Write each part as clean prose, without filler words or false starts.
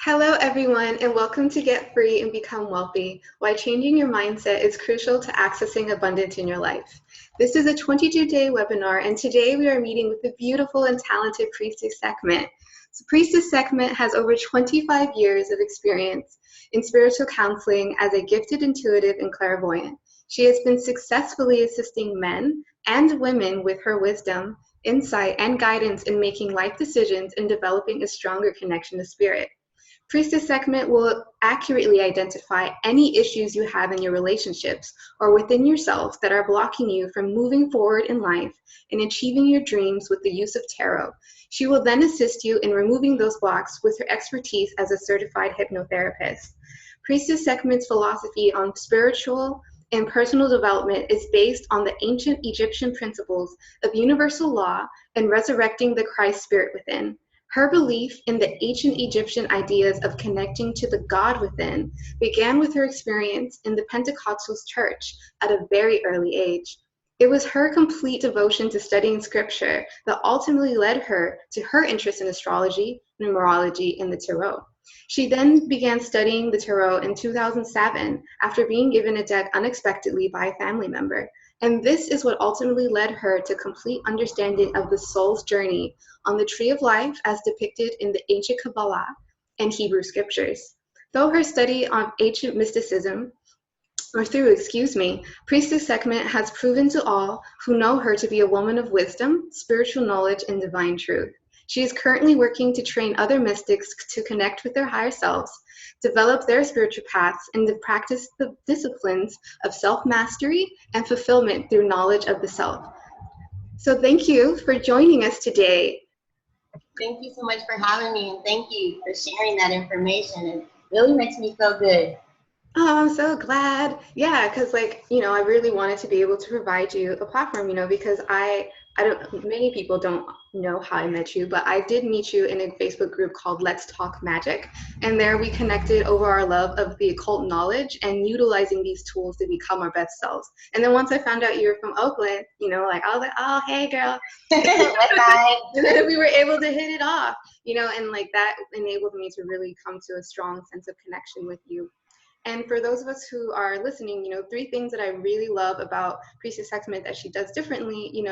Hello, everyone, and welcome to Get Free and Become Wealthy, why changing your mindset is crucial to accessing abundance in your life. This is a 22-day webinar, and today we are meeting with the beautiful and talented Priestess Sekhmet. So Priestess Sekhmet has over 25 years of experience in spiritual counseling as a gifted intuitive and clairvoyant. She has been successfully assisting men and women with her wisdom, insight, and guidance in making life decisions and developing a stronger connection to spirit. Priestess Sekhmet will accurately identify any issues you have in your relationships or within yourself that are blocking you from moving forward in life and achieving your dreams with the use of tarot. She will then assist you in removing those blocks with her expertise as a certified hypnotherapist. Priestess Sekhmet's philosophy on spiritual and personal development is based on the ancient Egyptian principles of universal law and resurrecting the Christ spirit within. Her belief in the ancient Egyptian ideas of connecting to the God within began with her experience in the Pentecostal church at a very early age. It was her complete devotion to studying scripture that ultimately led her to her interest in astrology, numerology, and the tarot. She then began studying the tarot in 2007 after being given a deck unexpectedly by a family member. And this is what ultimately led her to complete understanding of the soul's journey on the tree of life as depicted in the ancient Kabbalah and Hebrew scriptures. Though her study of ancient mysticism, Priestess Sekhmet has proven to all who know her to be a woman of wisdom, spiritual knowledge, and divine truth. She is currently working to train other mystics to connect with their higher selves, develop their spiritual paths, and to practice the disciplines of self-mastery and fulfillment through knowledge of the self. So thank you for joining us today. Thank you so much for having me, and thank you for sharing that information. It really makes me feel good. Oh, I'm so glad. Yeah, because I really wanted to be able to provide you a platform, because many people don't know how I met you, but I did meet you in a Facebook group called Let's Talk Magic. And there we connected over our love of the occult knowledge and utilizing these tools to become our best selves. And then once I found out you were from Oakland, I was like, oh, hey, girl. And then we were able to hit it off, and that enabled me to really come to a strong sense of connection with you. And for those of us who are listening, 3 things that I really love about Priestess Sekhmet that she does differently,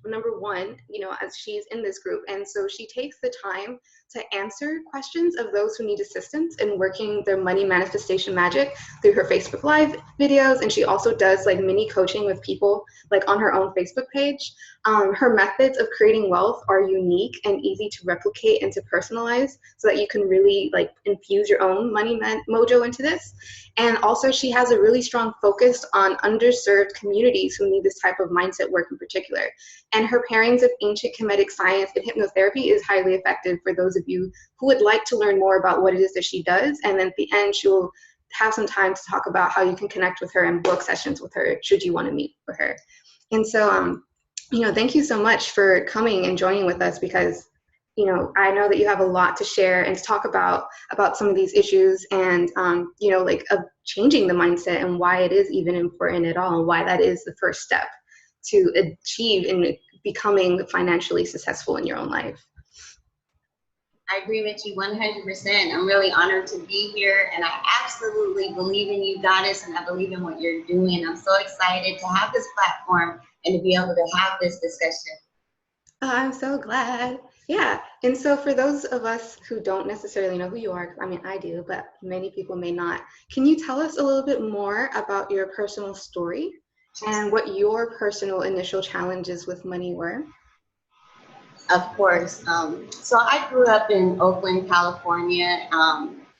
number one, as she's in this group. And so she takes the time to answer questions of those who need assistance in working their money manifestation magic through her Facebook Live videos. And she also does mini coaching with people on her own Facebook page. Her methods of creating wealth are unique and easy to replicate and to personalize so that you can really infuse your own money mojo into this. And also she has a really strong focus on underserved communities who need this type of mindset work in particular. And her pairings of ancient Kemetic science and hypnotherapy is highly effective for those of you who would like to learn more about what it is that she does. And then at the end, she will have some time to talk about how you can connect with her and book sessions with her should you want to meet with her. And so, thank you so much for coming and joining with us because I know that you have a lot to share and to talk about some of these issues and, of changing the mindset and why it is even important at all and why that is the first step to achieve in becoming financially successful in your own life. I agree with you 100%. I'm really honored to be here, and I absolutely believe in you, Goddess, and I believe in what you're doing. I'm so excited to have this platform and to be able to have this discussion. Oh, I'm so glad. Yeah. And so for those of us who don't necessarily know who you are, I mean, I do, but many people may not. Can you tell us a little bit more about your personal story and what your personal initial challenges with money were? Of course. So I grew up in Oakland, California.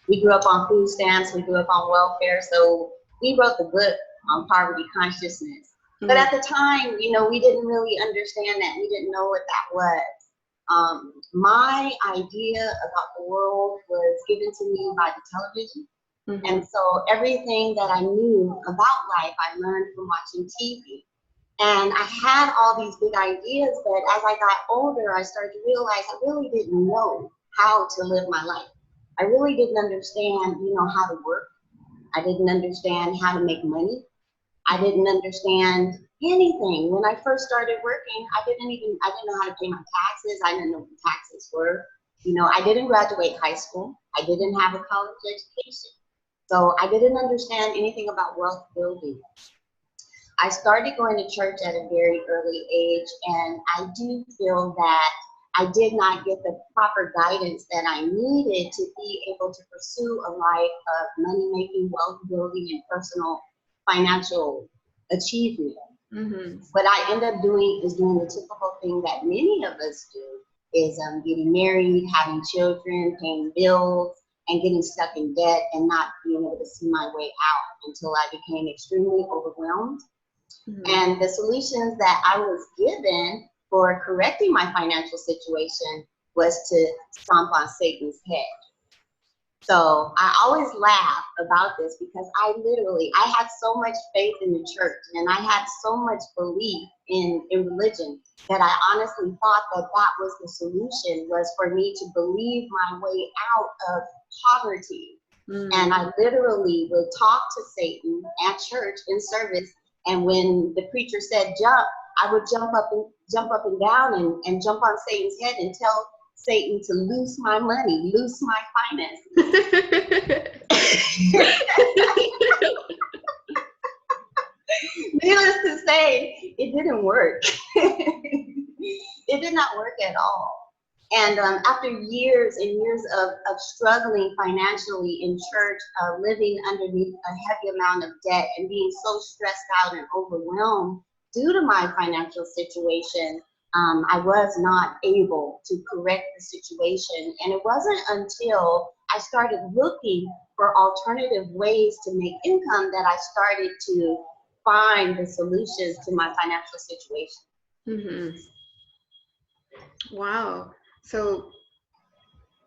We grew up on food stamps. We grew up on welfare. So we wrote the book on poverty consciousness. But at the time, we didn't really understand that. We didn't know what that was. My idea about the world was given to me by the television. And so everything that I knew about life, I learned from watching TV. And I had all these big ideas, but as I got older, I started to realize I really didn't know how to live my life. I really didn't understand, how to work. I didn't understand how to make money. I didn't understand anything. When I first started working, I didn't know how to pay my taxes. I didn't know what taxes were. You know, I didn't graduate high school. I didn't have a college education. So I didn't understand anything about wealth building. I started going to church at a very early age, and I do feel that I did not get the proper guidance that I needed to be able to pursue a life of money making, wealth building, and personal financial achievement. Mm-hmm. What I end up doing is doing the typical thing that many of us do, is getting married, having children, paying bills, and getting stuck in debt and not being able to see my way out until I became extremely overwhelmed. Mm-hmm. And the solutions that I was given for correcting my financial situation was to stomp on Satan's head. So I always laugh about this because I had so much faith in the church, and I had so much belief in religion, that I honestly thought that that was the solution, was for me to believe my way out of poverty. And I literally would talk to Satan at church in service. And when the preacher said jump, I would jump up and down and jump on Satan's head and tell Satan to loose my money, loose my finances. Needless to say, it didn't work. It did not work at all. And after years and years of struggling financially in church, living underneath a heavy amount of debt and being so stressed out and overwhelmed due to my financial situation, I was not able to correct the situation. And it wasn't until I started looking for alternative ways to make income that I started to find the solutions to my financial situation. Mm-hmm. Wow. So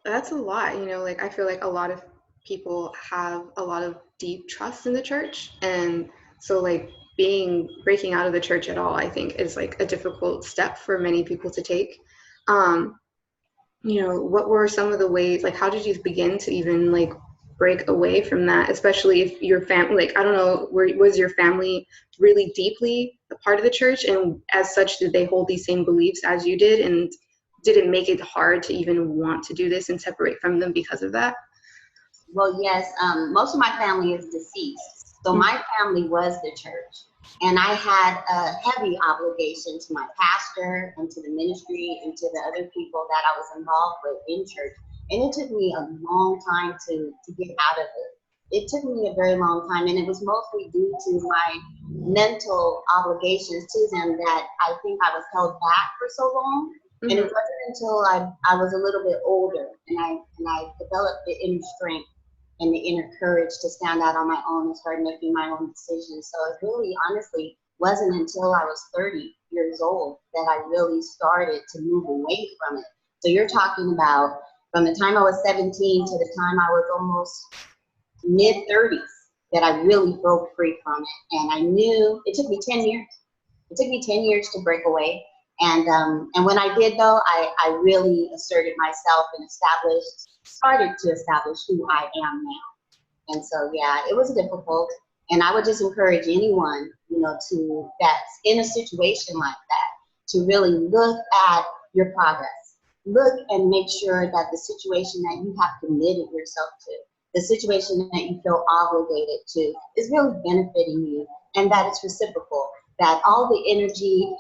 that's a lot, like I feel like a lot of people have a lot of deep trust in the church. And so like breaking out of the church at all, I think is like a difficult step for many people to take. What were some of the ways, like how did you begin to even like break away from that, especially if your family, like I don't know, was your family really deeply a part of the church, and as such did they hold these same beliefs as you did, and did it make it hard to even want to do this and separate from them because of that? Well, yes, most of my family is deceased. So my family was the church. And I had a heavy obligation to my pastor and to the ministry and to the other people that I was involved with in church. And it took me a long time to get out of it. It took me a very long time, and it was mostly due to my mental obligations to them that I think I was held back for so long. And it wasn't until I was a little bit older and I developed the inner strength and the inner courage to stand out on my own and start making my own decisions. So it really, honestly, wasn't until I was 30 years old that I really started to move away from it. So you're talking about from the time I was 17 to the time I was almost mid-30s that I really broke free from it. And I knew it took me 10 years. It took me 10 years to break away. And when I did, though, I really asserted myself and started to establish who I am now. And so, yeah, it was difficult. And I would just encourage anyone, that's in a situation like that, to really look at your progress. Look and make sure that the situation that you have committed yourself to, the situation that you feel obligated to, is really benefiting you, and that it's reciprocal, that all the energy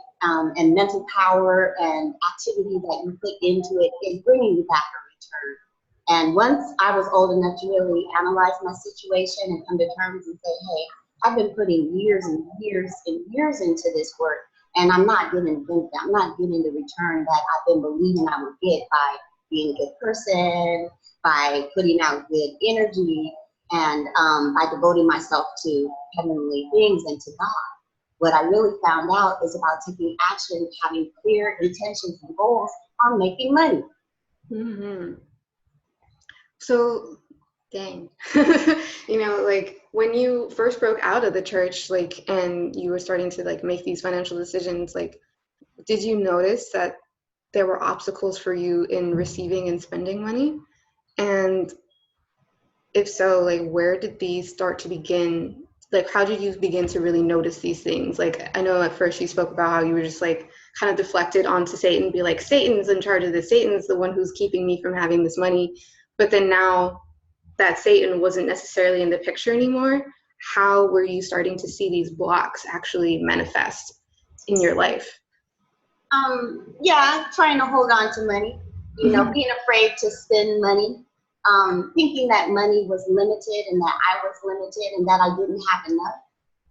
and mental power and activity that you put into it is bringing you back a return. And once I was old enough to really analyze my situation and come to terms and say, hey, I've been putting years and years and years into this work, and I'm not getting the return that I've been believing I would get by being a good person, by putting out good energy, and by devoting myself to heavenly things and to God. What I really found out is about taking action, having clear intentions and goals on making money. Mm-hmm. So, dang, like when you first broke out of the church, like, and you were starting to like make these financial decisions, like, did you notice that there were obstacles for you in receiving and spending money? And if so, like, where did these start to begin? Like, how did you begin to really notice these things? Like, I know at first you spoke about how you were just like kind of deflected onto Satan, be like, Satan's in charge of this, Satan's the one who's keeping me from having this money. But then now that Satan wasn't necessarily in the picture anymore, how were you starting to see these blocks actually manifest in your life? Yeah, trying to hold on to money, you know, being afraid to spend money, thinking that money was limited and that I was limited and that I didn't have enough.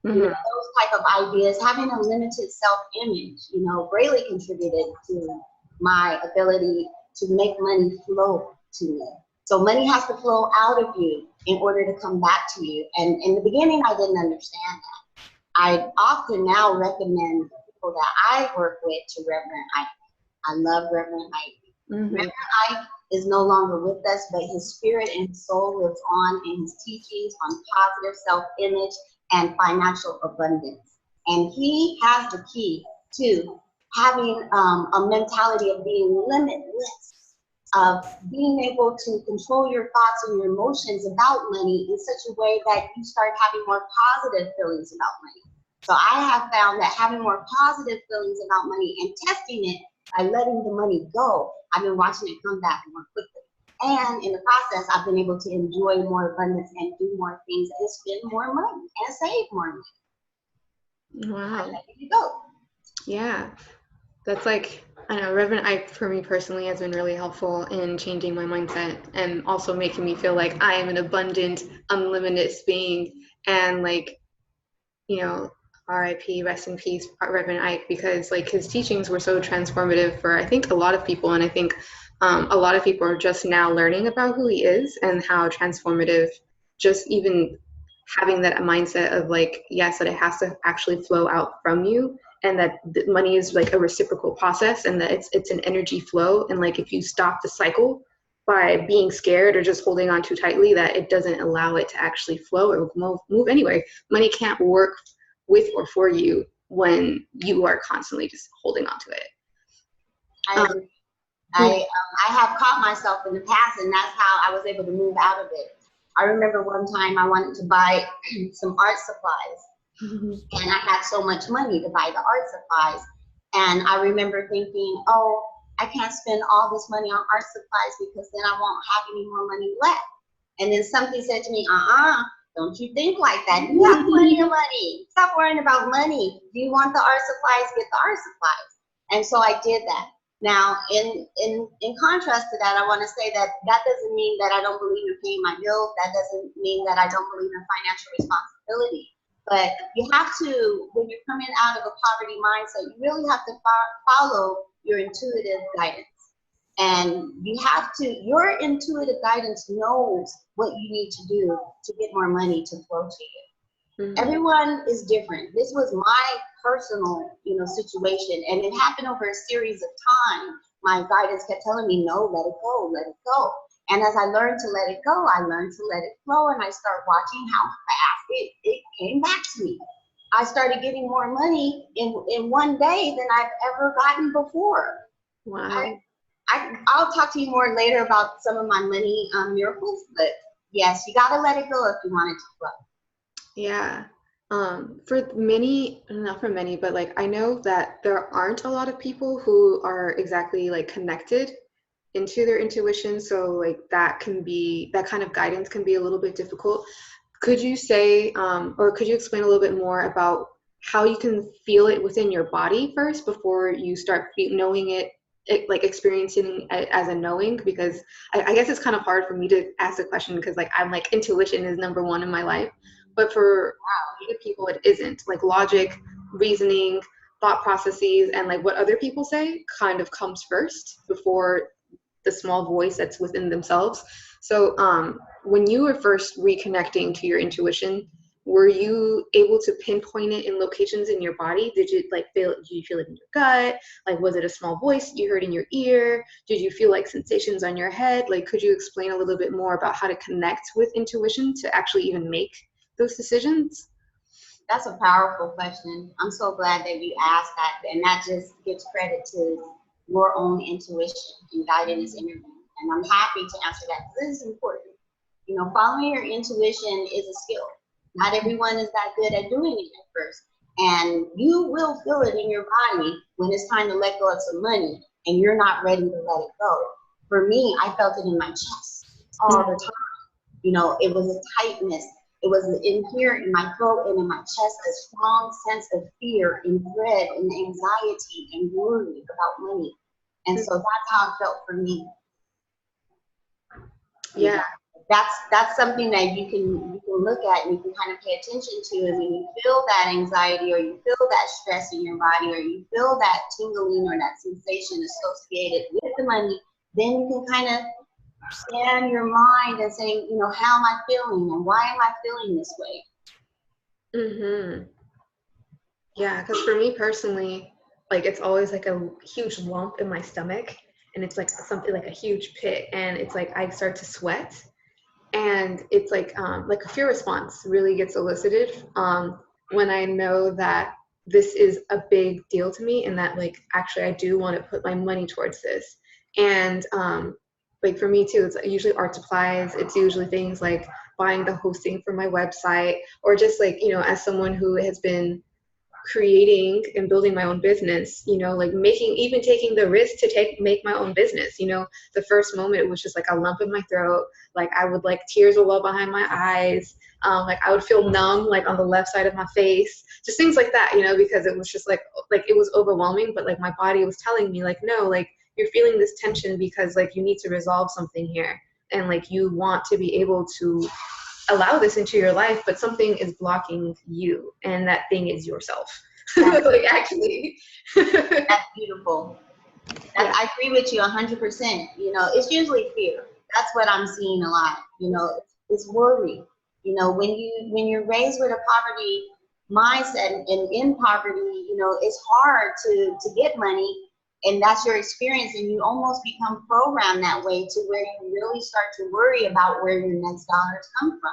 You know, those type of ideas, having a limited self-image, you know, greatly contributed to my ability to make money flow to me. So money has to flow out of you in order to come back to you. And in the beginning, I didn't understand that. I often now recommend people that I work with to Reverend Ike. I love Reverend Ike. Reverend Ike is no longer with us, but his spirit and soul lives on in his teachings on positive self-image and financial abundance. And he has the key to having a mentality of being limitless, of being able to control your thoughts and your emotions about money in such a way that you start having more positive feelings about money. So I have found that having more positive feelings about money and testing it by letting the money go, I've been watching it come back more quickly. And in the process, I've been able to enjoy more abundance and do more things and spend more money and save more money. Wow. There you go. Yeah. That's like, I know Reverend Ike for me personally has been really helpful in changing my mindset and also making me feel like I am an abundant, unlimited being. And like, you know, RIP, rest in peace, Reverend Ike, because like his teachings were so transformative for I think a lot of people, and I think a lot of people are just now learning about who he is and how transformative just even having that mindset of like, yes, that it has to actually flow out from you, and that the money is like a reciprocal process, and that it's an energy flow, and like if you stop the cycle by being scared or just holding on too tightly, that it doesn't allow it to actually flow or move anywhere. Money can't work with or for you when you are constantly just holding on to it. I have caught myself in the past, and that's how I was able to move out of it. I remember one time I wanted to buy some art supplies, and I had so much money to buy the art supplies. And I remember thinking, oh, I can't spend all this money on art supplies because then I won't have any more money left. And then something said to me, don't you think like that. You have plenty of money. Stop worrying about money. Do you want the art supplies? Get the art supplies. And so I did that. Now, in contrast to that, I want to say that that doesn't mean that I don't believe in paying my bills. That doesn't mean that I don't believe in financial responsibility. But you have to, when you're coming out of a poverty mindset, you really have to follow your intuitive guidance. And you have to, your intuitive guidance knows what you need to do to get more money to flow to you. Everyone is different. This was my personal, situation, and it happened over a series of time. My guidance kept telling me, no, let it go, let it go. And as I learned to let it go, I learned to let it flow, and I started watching how fast it came back to me. I started getting more money in one day than I've ever gotten before. Wow. I'll talk to you more later about some of my money miracles, but yes, you got to let it go if you want it to flow. Yeah. For many, not for many, but like I know that there aren't a lot of people who are exactly like connected into their intuition. So like that kind of guidance can be a little bit difficult. Could you say, or could you explain a little bit more about how you can feel it within your body first before you start knowing it, like experiencing it as a knowing? Because I guess it's kind of hard for me to ask the question because like I'm like intuition is number one in my life. But for other people, it isn't. Like logic, reasoning, thought processes, and like what other people say kind of comes first before the small voice that's within themselves. So when you were first reconnecting to your intuition, were you able to pinpoint it in locations in your body? Did you feel it in your gut? Like, was it a small voice you heard in your ear? Did you feel like sensations on your head? Like, could you explain a little bit more about how to connect with intuition to actually even make those decisions? That's a powerful question. I'm so glad that you asked that, and that just gives credit to your own intuition and guiding this interview. And I'm happy to answer that because this is important. Following your intuition is a skill. Not everyone is that good at doing it at first. And you will feel it in your body when it's time to let go of some money and you're not ready to let it go. For me, I felt it in my chest all the time. You know, it was a tightness. It was in here in my throat and in my chest, a strong sense of fear and dread and anxiety and worry about money. And so that's how it felt for me. Yeah. That's something that you can look at and you can kind of pay attention to, is when you feel that anxiety or you feel that stress in your body or you feel that tingling or that sensation associated with the money, then you can kind of scan your mind and say, you know, how am I feeling and why am I feeling this way? Yeah, because for me personally, like it's always like a huge lump in my stomach, and it's like something like a huge pit, and it's like I start to sweat, and it's like a fear response really gets elicited when I know that this is a big deal to me, and that like actually I do want to put my money towards this. And like for me too, it's usually art supplies. It's usually things like buying the hosting for my website, or just like, you know, as someone who has been creating and building my own business, you know, like even taking the risk to make my own business. You know, the first moment it was just like a lump in my throat, like I would like tears would well behind my eyes, like I would feel numb like on the left side of my face, just things like that, you know, because it was just like it was overwhelming, but like my body was telling me like, no, like you're feeling this tension because like you need to resolve something here, and like you want to be able to allow this into your life, but something is blocking you, and that thing is yourself. Like actually. That's beautiful. I agree with you 100%. You know, it's usually fear. That's what I'm seeing a lot. You know, it's worry. You know, when you're raised with a poverty mindset and in poverty, you know, it's hard to get money, and that's your experience, and you almost become programmed that way to where you really start to worry about where your next dollars come from.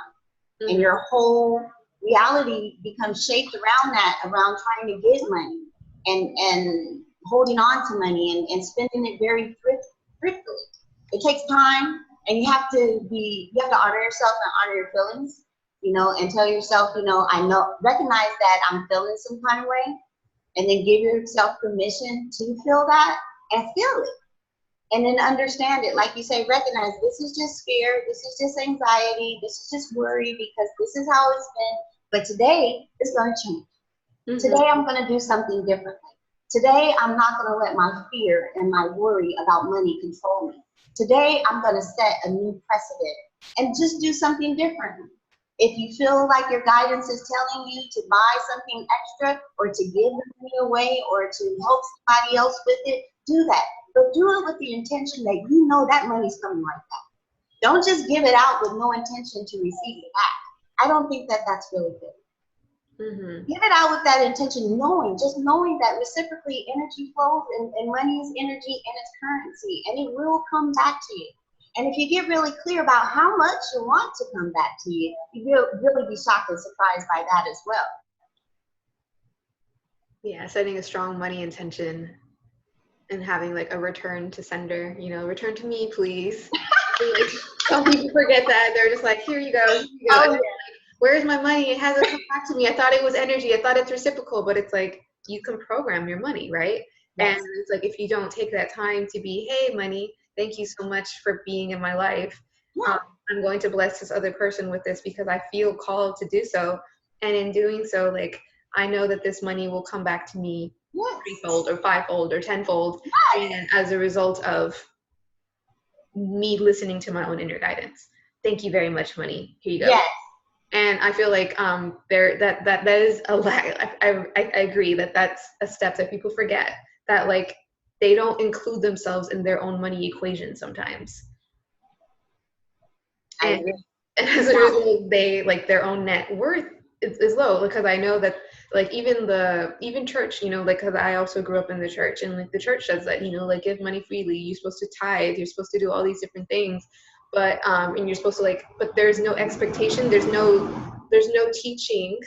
And your whole reality becomes shaped around that, around trying to get money and holding on to money and spending it very thriftily. It takes time, and you have to honor yourself and honor your feelings, you know, and tell yourself, you know, recognize that I'm feeling some kind of way, and then give yourself permission to feel that and feel it. And then understand it, like you say, recognize this is just fear, this is just anxiety, this is just worry because this is how it's been. But today it's going to change. Today I'm going to do something differently. Today I'm not going to let my fear and my worry about money control me. Today I'm going to set a new precedent and just do something different. If you feel like your guidance is telling you to buy something extra or to give the money away or to help somebody else with it, do that. But do it with the intention that you know that money's coming right back. Don't just give it out with no intention to receive it back. I don't think that that's really good. Give it out with that intention, just knowing that reciprocally energy flows and money is energy and it's currency, and it will come back to you. And if you get really clear about how much you want to come back to you, you'll really be shocked and surprised by that as well. Yeah, setting a strong money intention and having like a return to sender, you know, return to me, please. Like, some people forget that. They're just like, here you go. Here you go. Oh, yeah. Like, where's my money? It hasn't come back to me. I thought it was energy. I thought it's reciprocal, but it's like you can program your money, right? Yes. And it's like if you don't take that time to be, hey, money, thank you so much for being in my life. Yeah. I'm going to bless this other person with this because I feel called to do so. And in doing so, like, I know that this money will come back to me threefold or fivefold or tenfold. Yes. And as a result of me listening to my own inner guidance. Thank you very much, money. Here you go. Yes. And I feel like that is a lack. I agree that that's a step that people forget, that like they don't include themselves in their own money equation sometimes. And as a result, they like their own net worth is low, because I know that like even church, you know, like, because I also grew up in the church, and like the church says that, you know, like give money freely, you're supposed to tithe, you're supposed to do all these different things, but and you're supposed to like, but there's no expectation, there's no teaching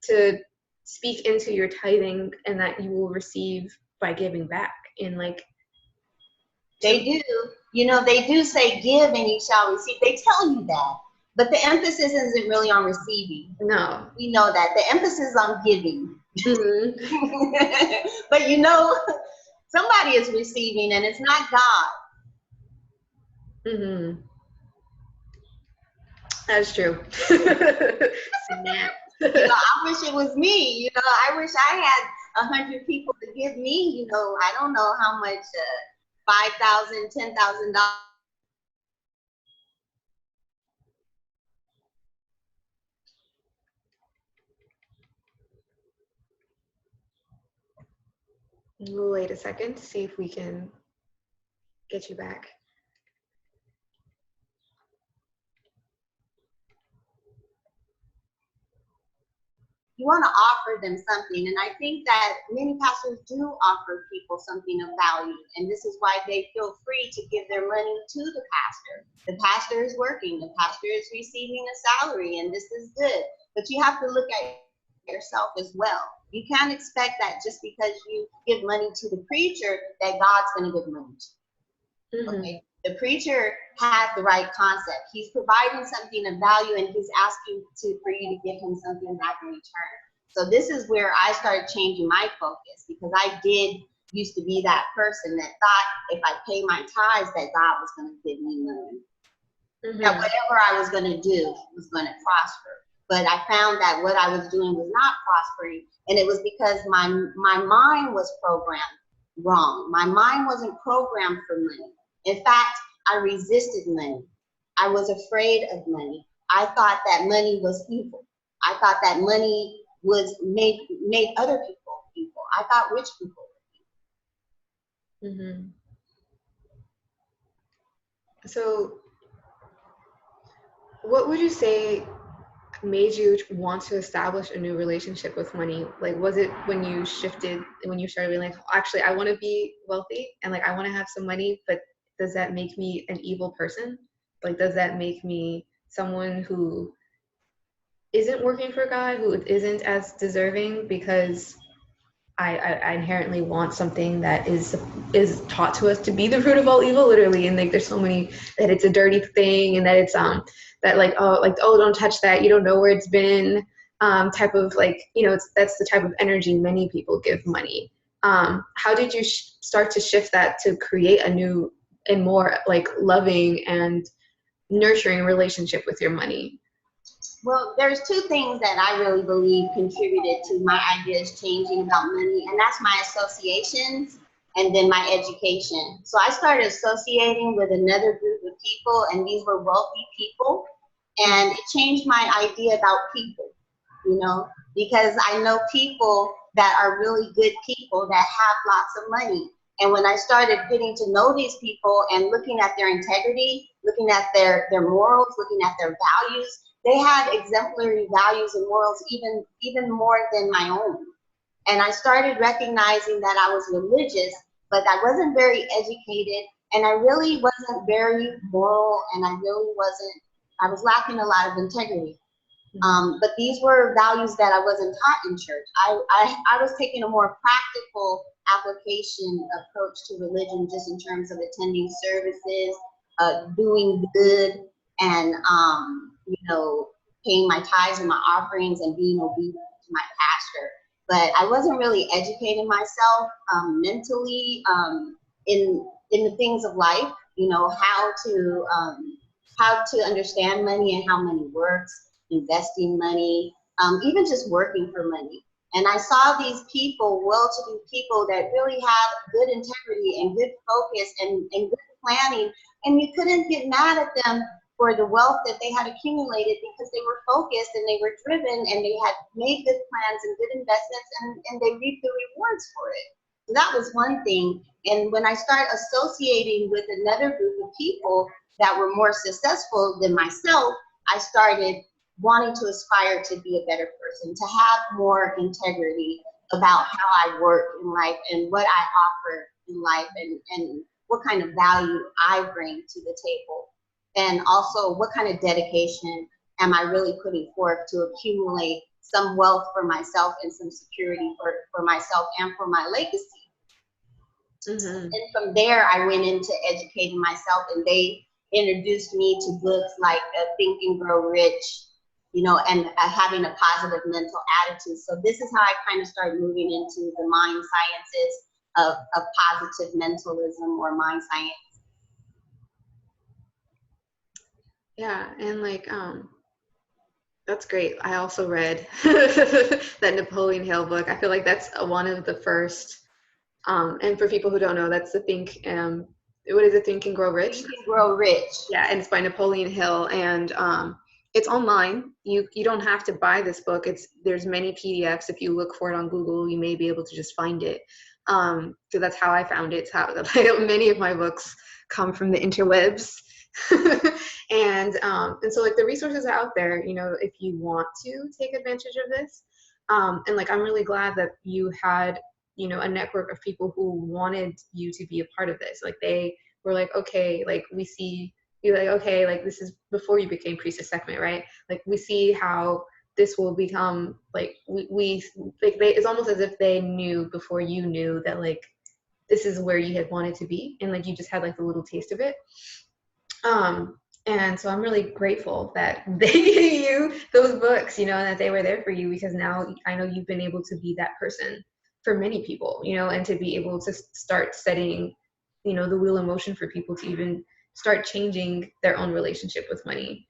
to speak into your tithing and that you will receive by giving back. And like they do, you know, they do say give and you shall receive. They tell you that. But the emphasis isn't really on receiving. No. We know that. The emphasis is on giving. Mm-hmm. But you know, somebody is receiving, and it's not God. Mm-hmm. That's true. Snap. You know, I wish it was me. You know, I wish I had 100 people to give me. You know, I don't know how much $5,000, $10,000. We'll wait a second to see if we can get you back. You want to offer them something, and I think that many pastors do offer people something of value, and this is why they feel free to give their money to the pastor. The pastor is working, the pastor is receiving a salary, and this is good, but you have to look at yourself as well. You can't expect that just because you give money to the preacher that God's going to give money to you. Mm-hmm. Okay, the preacher has the right concept. He's providing something of value, and he's asking for you to give him something back in return. So this is where I started changing my focus, because I did used to be that person that thought if I pay my tithes that God was going to give me money. Mm-hmm. That whatever I was going to do was going to prosper. But I found that what I was doing was not prospering, and it was because my mind was programmed wrong. My mind wasn't programmed for money. In fact, I resisted money. I was afraid of money. I thought that money was evil. I thought that money was made other people evil. I thought rich people were evil. Mm-hmm. So, what would you say made you want to establish a new relationship with money? Like, was it when you shifted, when you started being like, actually, I want to be wealthy and like I want to have some money, but does that make me an evil person? Like, does that make me someone who isn't working for God, who isn't as deserving because I inherently want something that is taught to us to be the root of all evil, literally. And like, there's so many that it's a dirty thing, and that it's that like oh don't touch that, you don't know where it's been, type of like, you know, that's the type of energy many people give money. How did you start to shift that to create a new and more like loving and nurturing relationship with your money? Well, there's two things that I really believe contributed to my ideas changing about money, and that's my associations and then my education. So I started associating with another group of people, and these were wealthy people, and it changed my idea about people, you know, because I know people that are really good people that have lots of money. And when I started getting to know these people and looking at their integrity, looking at their morals, looking at their values, they had exemplary values and morals even more than my own. And I started recognizing that I was religious, but I wasn't very educated, and I really wasn't very moral, and I was lacking a lot of integrity. But these were values that I wasn't taught in church. I was taking a more practical application approach to religion, just in terms of attending services, doing good, and you know, paying my tithes and my offerings and being obedient to my pastor. But I wasn't really educating myself mentally in the things of life. You know, how to understand money and how money works, investing money, even just working for money. And I saw these people, well-to-do people that really had good integrity and good focus and good planning, and you couldn't get mad at them for the wealth that they had accumulated, because they were focused and they were driven and they had made good plans and good investments, and they reaped the rewards for it. So that was one thing. And when I started associating with another group of people that were more successful than myself, I started wanting to aspire to be a better person, to have more integrity about how I work in life and what I offer in life, and what kind of value I bring to the table. And also, what kind of dedication am I really putting forth to accumulate some wealth for myself and some security for myself and for my legacy. Mm-hmm. And from there, I went into educating myself, and they introduced me to books like Think and Grow Rich, and having a positive mental attitude. So this is how I kind of started moving into the mind sciences of positive mentalism or mind science. Yeah, and like that's great. I also read that Napoleon Hill book. I feel like that's one of the first. And for people who don't know, that's the Think. What is it? Think and Grow Rich. Think and Grow Rich. Yeah, and it's by Napoleon Hill, and it's online. You don't have to buy this book. There's many PDFs. If you look for it on Google, you may be able to just find it. So that's how I found it. It's how many of my books come from the interwebs. And so like the resources are out there, if you want to take advantage of this. And like I'm really glad that you had a network of people who wanted you to be a part of this. Like they were like, okay, like we see you, like, okay, like this is before you became Priestess Sekhmet, right? Like we see how this will become, like we like it's almost as if they knew before you knew that like this is where you had wanted to be, and like you just had like a little taste of it. And so I'm really grateful that they gave you those books, and that they were there for you, because now I know you've been able to be that person for many people, and to be able to start setting, the wheel in motion for people to even start changing their own relationship with money.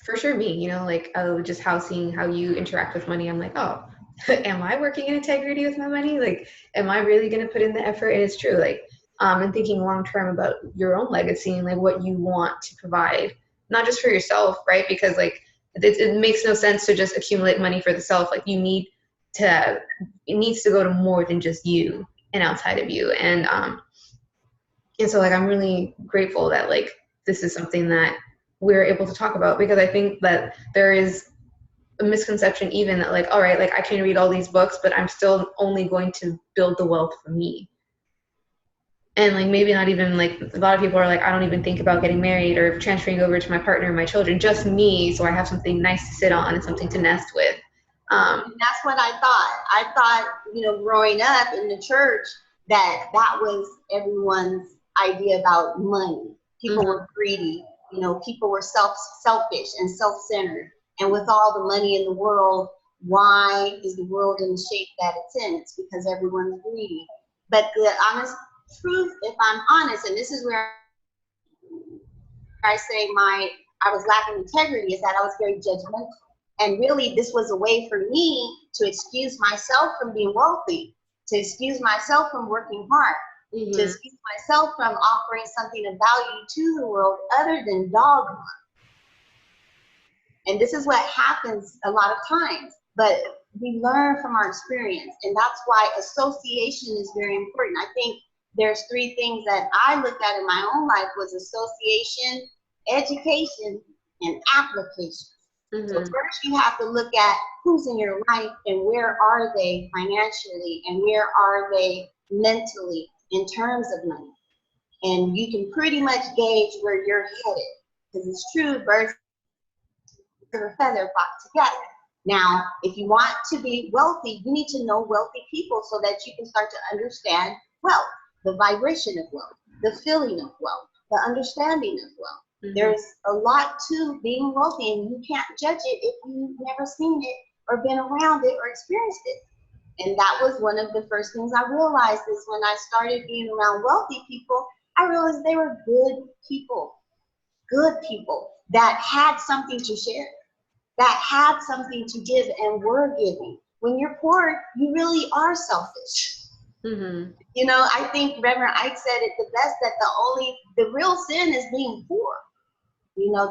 For sure, me, like just seeing how you interact with money, I'm like, oh, am I working in integrity with my money? Like, am I really going to put in the effort? And it's true, like, and thinking long term about your own legacy and like what you want to provide, not just for yourself, right? Because like it makes no sense to just accumulate money for the self. Like it needs to go to more than just you and outside of you. And so like I'm really grateful that like this is something that we're able to talk about, because I think that there is a misconception even that like, all right, like I can read all these books, but I'm still only going to build the wealth for me. And like maybe not even, like a lot of people are like, I don't even think about getting married or transferring over to my partner and my children, just me, so I have something nice to sit on and something to nest with. And that's what I thought. I thought, growing up in the church, that was everyone's idea about money. People were greedy. People were selfish and self-centered. And with all the money in the world, why is the world in the shape that it's in? It's because everyone's greedy. But the honest truth, if I'm honest, and this is where I say I was lacking integrity, is that I was very judgmental. And really, this was a way for me to excuse myself from being wealthy, to excuse myself from working hard, to excuse myself from offering something of value to the world other than dogma. And this is what happens a lot of times, but we learn from our experience, and that's why association is very important. I think there's three things that I looked at in my own life: was association, education, and application. So first you have to look at who's in your life and where are they financially and where are they mentally in terms of money. And you can pretty much gauge where you're headed, because it's true, birds of a feather flock together. Now, if you want to be wealthy, you need to know wealthy people so that you can start to understand wealth, the vibration of wealth, the feeling of wealth, the understanding of wealth. There's a lot to being wealthy, and you can't judge it if you've never seen it or been around it or experienced it. And that was one of the first things I realized, is when I started being around wealthy people, I realized they were good people that had something to share, that had something to give and were giving. When you're poor, you really are selfish. I think Rev Ike said it the best, that the real sin is being poor.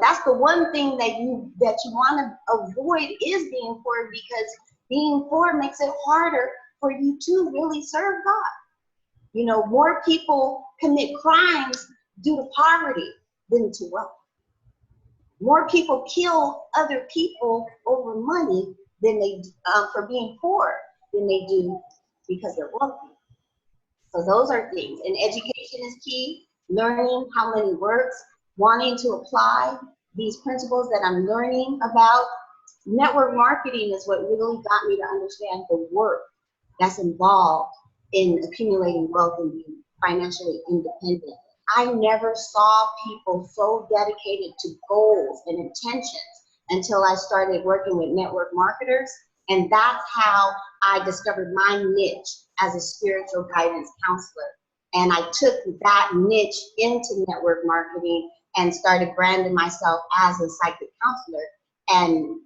That's the one thing that you want to avoid, is being poor, because being poor makes it harder for you to really serve God. More people commit crimes due to poverty than to wealth. More people kill other people over money than they for being poor than they do because they're wealthy. So those are things. And education is key. Learning how money works, wanting to apply these principles that I'm learning about. Network marketing is what really got me to understand the work that's involved in accumulating wealth and being financially independent. I never saw people so dedicated to goals and intentions until I started working with network marketers. And that's how I discovered my niche as a spiritual guidance counselor. And I took that niche into network marketing and started branding myself as a psychic counselor and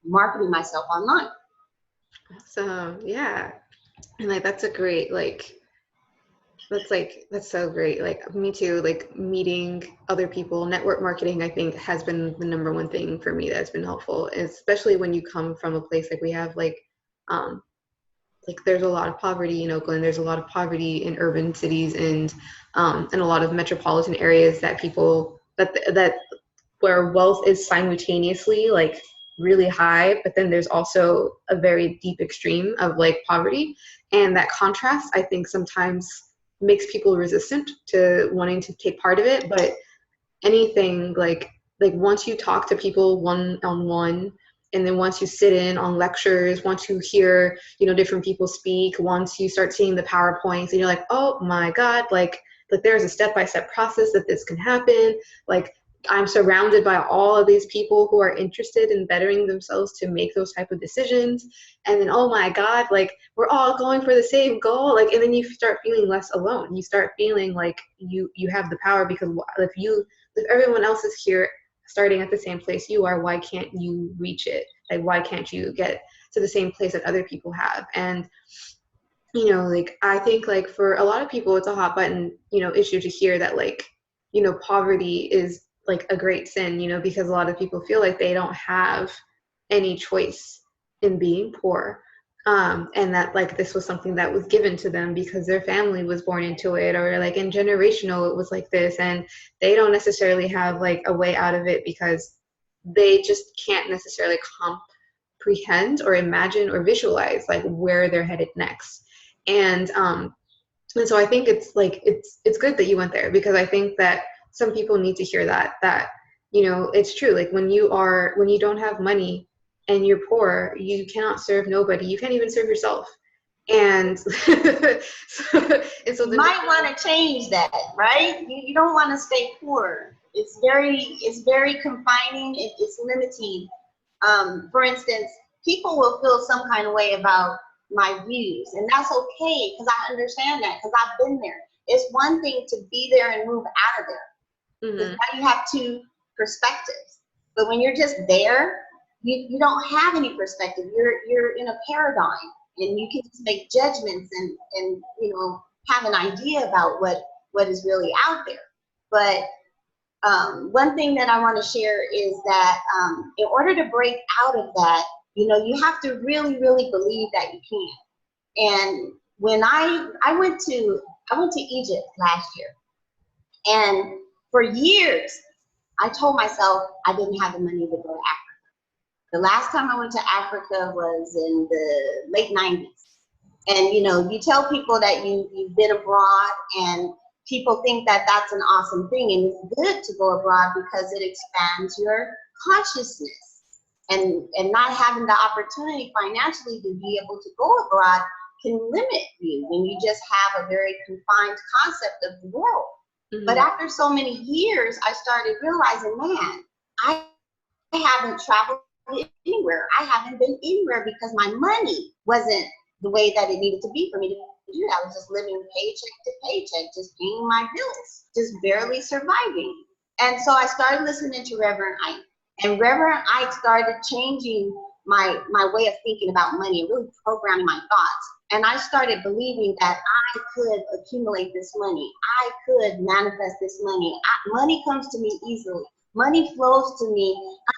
marketing myself online. So yeah, and like that's a great that's so great. Like me too, like meeting other people, network marketing, I think has been the number one thing for me that's been helpful, especially when you come from a place like we have like there's a lot of poverty in Oakland, there's a lot of poverty in urban cities and a lot of metropolitan areas that people that where wealth is simultaneously like really high, but then there's also a very deep extreme of like poverty. And that contrast, I think, sometimes makes people resistant to wanting to take part of it. But anything like once you talk to people one on one, and then once you sit in on lectures, once you hear, you know, different people speak, once you start seeing the PowerPoints and you're like, oh my God, like there's a step-by-step process that this can happen. Like I'm surrounded by all of these people who are interested in bettering themselves to make those type of decisions. And then, oh my God, like we're all going for the same goal. Like, and then you start feeling less alone. You start feeling like you have the power, because if everyone else is here starting at the same place you are, why can't you reach it? Like, why can't you get to the same place that other people have? And, you know, like, I think like for a lot of people, it's a hot button, you know, issue to hear that, like, you know, poverty is like a great sin, you know, because a lot of people feel like they don't have any choice in being poor. And that like this was something that was given to them because their family was born into it, or like in generational it was like this, and they don't necessarily have like a way out of it because they just can't necessarily comprehend or imagine or visualize like where they're headed next. And so I think it's like it's good that you went there, because I think that some people need to hear that you know, it's true. Like when you don't have money and you're poor, you cannot serve nobody. You can't even serve yourself. And You might want to change that, right? You don't want to stay poor. It's very confining. It's limiting. For instance, people will feel some kind of way about my views, and that's okay, because I understand that, because I've been there. It's one thing to be there and move out of there, because now you have two perspectives. But when you're just there, you don't have any perspective. You're in a paradigm, and you can just make judgments and you know, have an idea about what is really out there. But one thing that I want to share is that in order to break out of that, you know, you have to really, really believe that you can. And when I went to Egypt last year, and for years I told myself I didn't have the money to go to Africa. The last time I went to Africa was in the late 90s. And you know, you tell people that you've been abroad, and people think that that's an awesome thing, and it's good to go abroad because it expands your consciousness. And not having the opportunity financially to be able to go abroad can limit you when you just have a very confined concept of the world. But after so many years, I started realizing, man, I haven't traveled anywhere. I haven't been anywhere because my money wasn't the way that it needed to be for me to do that. I was just living paycheck to paycheck, just paying my bills, just barely surviving. And so I started listening to Reverend Ike. And Reverend Ike started changing my way of thinking about money and really programming my thoughts. And I started believing that I could accumulate this money. I could manifest this money. Money comes to me easily. Money flows to me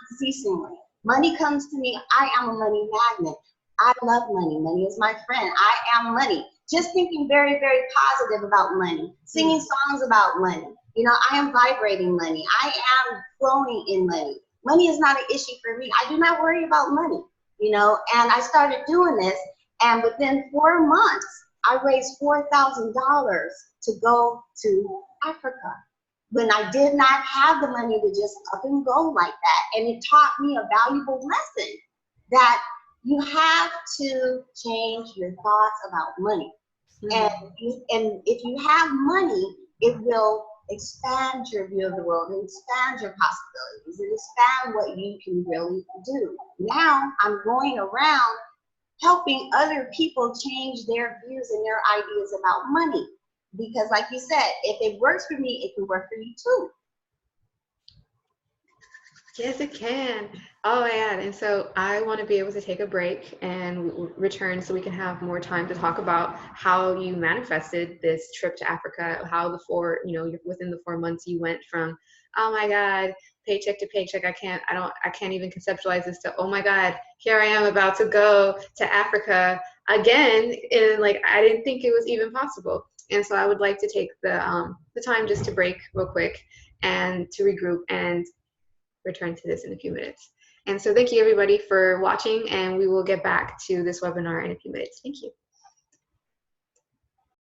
unceasingly. Money comes to me. I am a money magnet. I love money. Money is my friend. I am money. Just thinking very, very positive about money. Singing songs about money. You know, I am vibrating money. I am flowing in money. Money is not an issue for me. I do not worry about money, you know, and I started doing this, and within 4 months, I raised $4,000 to go to Africa when I did not have the money to just up and go like that. And it taught me a valuable lesson that you have to change your thoughts about money. And if you have money, it will expand your view of the world and expand your possibilities and expand what you can really do. Now I'm going around helping other people change their views and their ideas about money. Because like you said, if it works for me, it can work for you too. Yes, it can. Oh man. And so I want to be able to take a break and return so we can have more time to talk about how you manifested this trip to Africa, how the within the 4 months you went from, oh my God, paycheck to paycheck. I can't even conceptualize this to, oh my God, here I am about to go to Africa again. And like, I didn't think it was even possible. And so I would like to take the time just to break real quick and to regroup and return to this in a few minutes. And so thank you everybody for watching, and we will get back to this webinar in a few minutes. Thank you.